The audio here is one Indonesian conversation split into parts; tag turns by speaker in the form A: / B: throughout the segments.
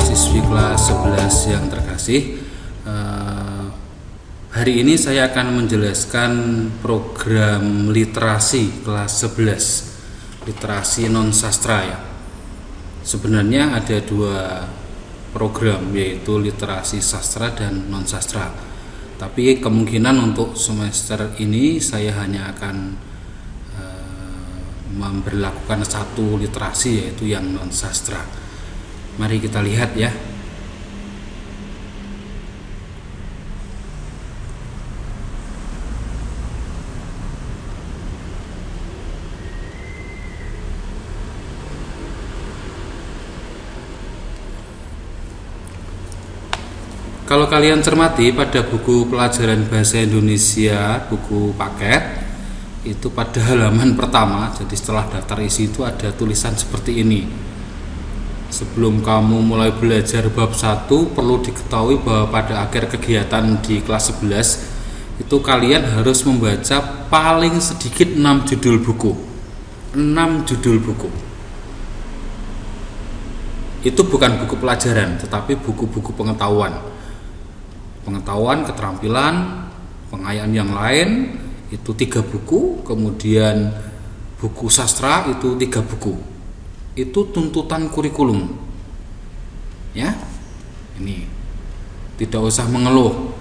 A: siswa-siswi kelas 11 yang terkasih, hari ini saya akan menjelaskan program literasi kelas 11, literasi non sastra ya. Sebenarnya ada dua program, yaitu literasi sastra dan non sastra. Tapi kemungkinan untuk semester ini saya hanya akan memberlakukan satu literasi, yaitu yang non sastra. Mari kita lihat ya. Kalau kalian cermati pada buku pelajaran bahasa Indonesia, buku paket, itu pada halaman pertama, jadi setelah daftar isi itu ada tulisan seperti ini. Sebelum kamu mulai belajar bab 1, perlu diketahui bahwa pada akhir kegiatan di kelas 11 itu kalian harus membaca paling sedikit 6 judul buku. 6 judul buku. Itu bukan buku pelajaran, tetapi buku-buku pengetahuan. Pengetahuan, keterampilan, pengayaan yang lain itu 3 buku, kemudian buku sastra itu 3 buku. Itu tuntutan kurikulum ya. Ini tidak usah mengeluh.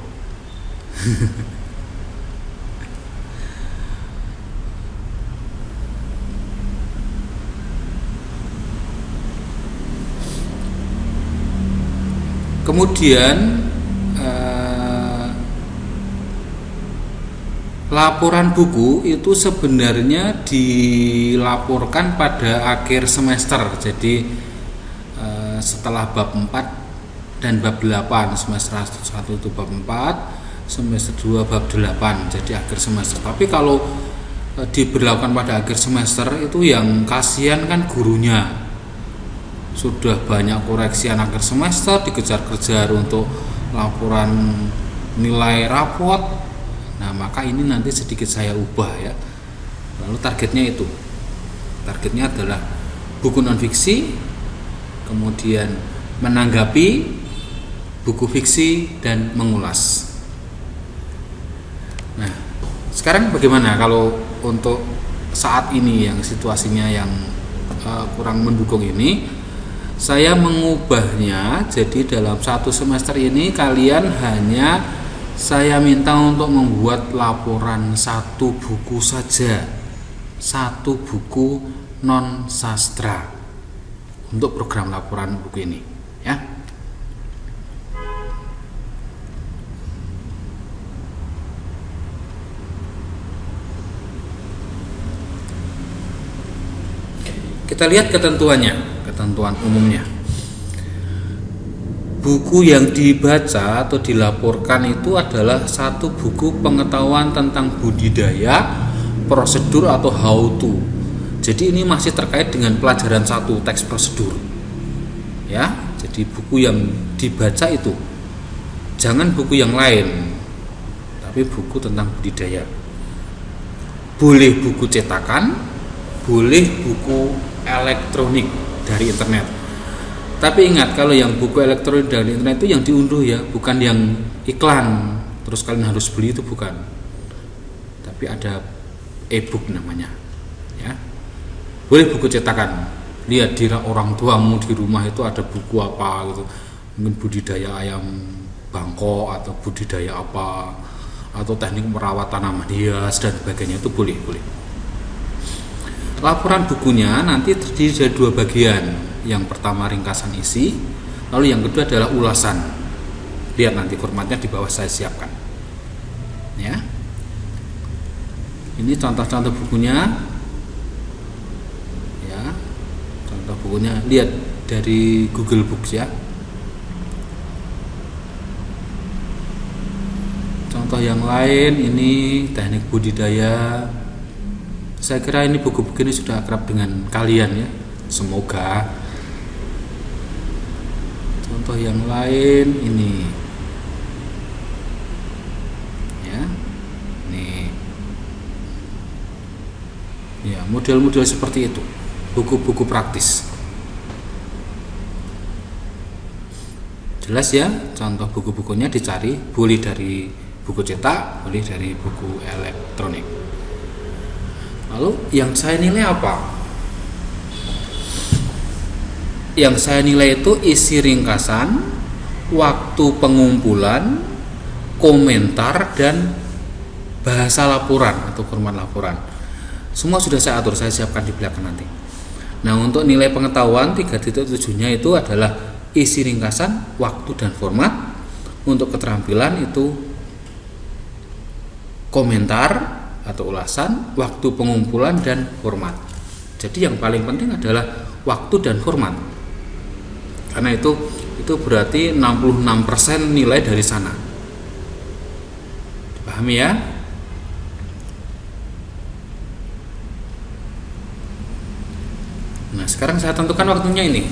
A: Kemudian laporan buku itu sebenarnya dilaporkan pada akhir semester. Jadi setelah bab 4 dan bab 8, semester 1 itu bab 4, semester 2 bab 8, jadi akhir semester. Tapi kalau diberlakukan pada akhir semester itu yang kasihan kan gurunya. Sudah banyak koreksian akhir semester, dikejar-kejar untuk laporan nilai rapot. Nah, maka ini nanti sedikit saya ubah ya. Lalu targetnya itu. Targetnya adalah buku non-fiksi, kemudian menanggapi buku fiksi dan mengulas. Nah, sekarang bagaimana kalau untuk saat ini yang situasinya yang kurang mendukung ini? Saya mengubahnya jadi dalam satu semester ini kalian hanya saya minta untuk membuat laporan 1 buku saja, 1 buku non sastra untuk program laporan buku ini ya. Kita lihat ketentuannya, ketentuan umumnya. Buku yang dibaca atau dilaporkan itu adalah 1 buku pengetahuan tentang budidaya, prosedur atau how to. Jadi ini masih terkait dengan pelajaran 1, teks prosedur. Ya, jadi buku yang dibaca itu jangan buku yang lain, tapi buku tentang budidaya. Boleh buku cetakan, boleh buku elektronik dari internet. Tapi ingat, kalau yang buku elektronik dari internet itu yang diunduh ya, bukan yang iklan terus kalian harus beli, itu bukan. Tapi ada e-book namanya ya. Boleh buku cetakan. Lihat di orang tuamu di rumah itu ada buku apa gitu. Mungkin budidaya ayam Bangkok atau budidaya apa, atau teknik merawat tanaman hias dan sebagainya, itu boleh. Laporan bukunya nanti terdiri dari 2 bagian. Yang pertama ringkasan isi, lalu yang kedua adalah ulasan. Lihat nanti formatnya di bawah saya siapkan. Ya. Ini contoh-contoh bukunya. Ya. Contoh bukunya lihat dari Google Books ya. Contoh yang lain ini teknik budidaya. Saya kira ini buku-buku ini sudah akrab dengan kalian ya. Semoga. Contoh yang lain ini ya, nih ya, model-model seperti itu, buku-buku praktis. Jelas ya, contoh buku-bukunya dicari, boleh dari buku cetak, boleh dari buku elektronik. Lalu yang saya nilai apa? Yang saya nilai itu isi ringkasan, waktu pengumpulan, komentar, dan bahasa laporan atau format laporan. Semua sudah saya atur, saya siapkan di belakang nanti. Nah, untuk nilai pengetahuan 3.7-nya itu adalah isi ringkasan, waktu, dan format. Untuk keterampilan itu komentar atau ulasan, waktu pengumpulan, dan format. Jadi yang paling penting adalah waktu dan format. Karena itu berarti 66% nilai dari sana. Dipahami ya? Nah, sekarang saya tentukan waktunya ini.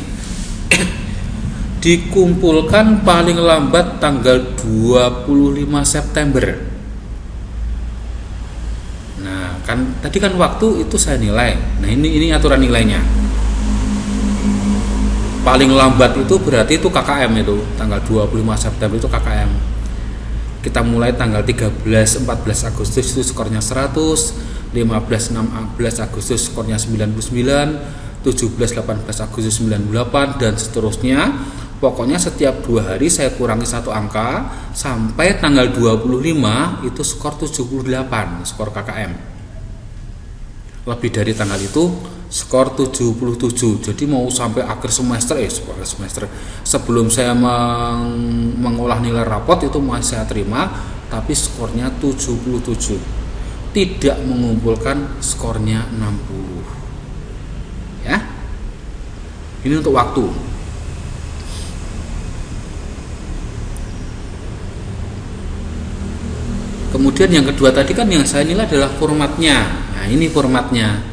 A: Dikumpulkan paling lambat tanggal 25 September. Nah, kan tadi kan waktu itu saya nilai. Nah, ini aturan nilainya. Paling lambat itu berarti itu KKM, itu tanggal 25 September itu KKM. Kita mulai tanggal 13-14 Agustus itu skornya 100, 15-16 Agustus skornya 99, 17-18 Agustus 98, dan seterusnya. Pokoknya setiap 2 hari saya kurangi 1 angka sampai tanggal 25 itu skor 78, skor KKM. Lebih dari tanggal itu skor 77. Jadi mau sampai akhir semester sebelum saya mengolah nilai rapot itu masih saya terima, tapi skornya 77. Tidak mengumpulkan skornya 60. Ya. Ini untuk waktu. Kemudian yang kedua tadi kan yang saya nilai adalah formatnya. Nah, ini formatnya.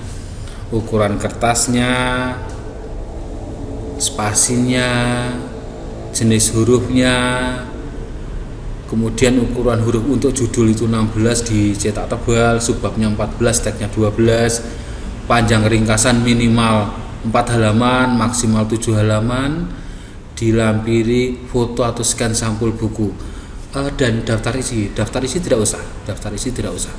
A: Ukuran kertasnya, spasinya, jenis hurufnya, kemudian ukuran huruf untuk judul itu 16 dicetak tebal, subbabnya 14, tagnya 12, panjang ringkasan minimal 4 halaman, maksimal 7 halaman, dilampiri foto atau scan sampul buku. Dan daftar isi tidak usah.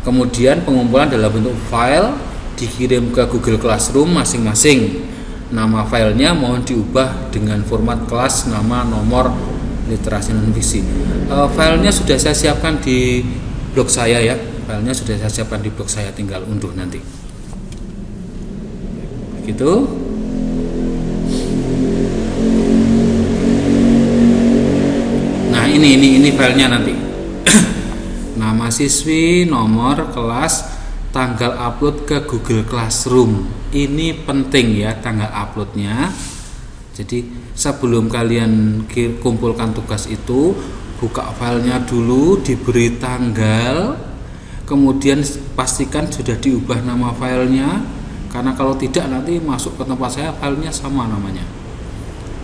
A: Kemudian pengumpulan dalam bentuk file dikirim ke Google Classroom masing-masing. Nama filenya mohon diubah dengan format kelas, nama, nomor, literasi non fiksi. Filenya sudah saya siapkan di blog saya ya. Tinggal unduh nanti. Begitu. Ini filenya nanti. Nama siswi, nomor kelas, tanggal upload ke Google Classroom. Ini penting ya, tanggal uploadnya. Jadi sebelum kalian kumpulkan tugas itu, buka filenya dulu, diberi tanggal, kemudian pastikan sudah diubah nama filenya, karena kalau tidak nanti masuk ke tempat saya filenya sama namanya.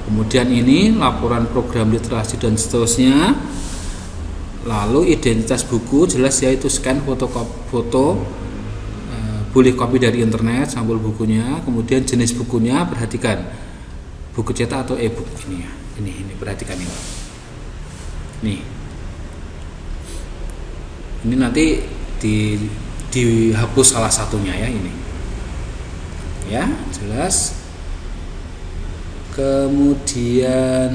A: Kemudian ini laporan program literasi dan seterusnya. Lalu identitas buku jelas ya, itu scan foto, boleh copy dari internet sampul bukunya. Kemudian jenis bukunya perhatikan, buku cetak atau e-book. Ini ya, ini perhatikan ini. Ini nanti dihapus salah satunya ya, ini. Ya, jelas. Kemudian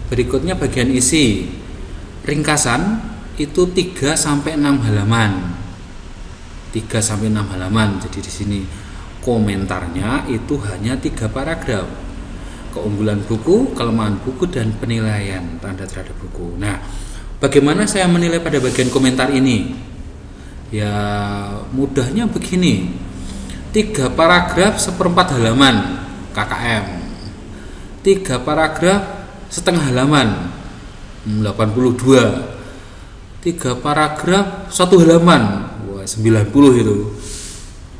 A: berikutnya bagian isi. Ringkasan itu 3-6 halaman. 3-6 halaman. Jadi di sini komentarnya itu hanya 3 paragraf. Keunggulan buku, kelemahan buku, dan penilaian tanda terhadap buku. Nah, bagaimana saya menilai pada bagian komentar ini? Ya, mudahnya begini. 3 paragraf 1/4 halaman KKM, 3 paragraf setengah halaman 82, 3 paragraf 1 halaman 90 itu,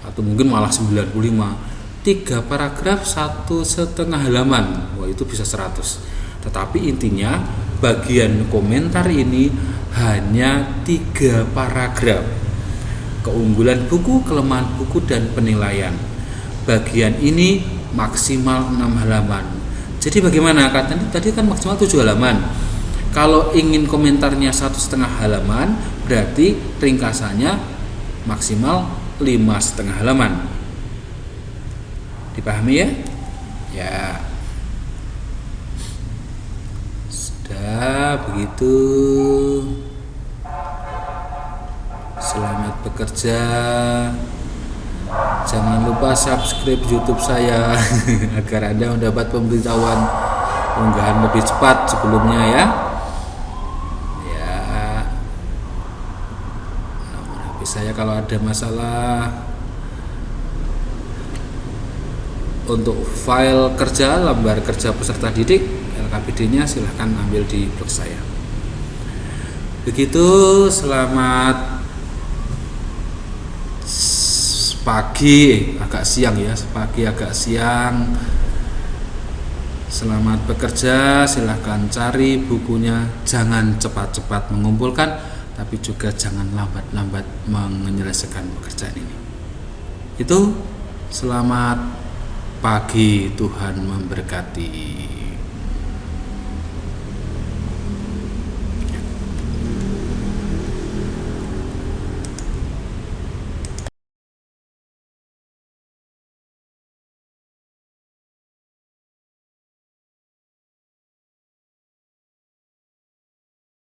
A: atau mungkin malah 95. 3 paragraf 1,5 halaman, wah itu bisa 100. Tetapi intinya bagian komentar ini hanya 3 paragraf. Keunggulan buku, kelemahan buku, dan penilaian. Bagian ini maksimal 6 halaman. Jadi bagaimana? Katanya tadi kan maksimal 7 halaman. Kalau ingin komentarnya 1,5 halaman, berarti ringkasannya maksimal 5,5 halaman. Dipahami ya? Ya. Sudah begitu. Selamat bekerja. Jangan lupa subscribe YouTube saya agar Anda mendapat pemberitahuan unggahan lebih cepat sebelumnya ya. Saya kalau ada masalah untuk file kerja, lembar kerja peserta didik LKPD-nya silahkan ambil di blog saya. Begitu, selamat pagi, agak siang ya, pagi agak siang. Selamat bekerja, silahkan cari bukunya, jangan cepat-cepat mengumpulkan, tapi juga jangan lambat-lambat menyelesaikan pekerjaan ini. Itu, selamat pagi, Tuhan memberkati.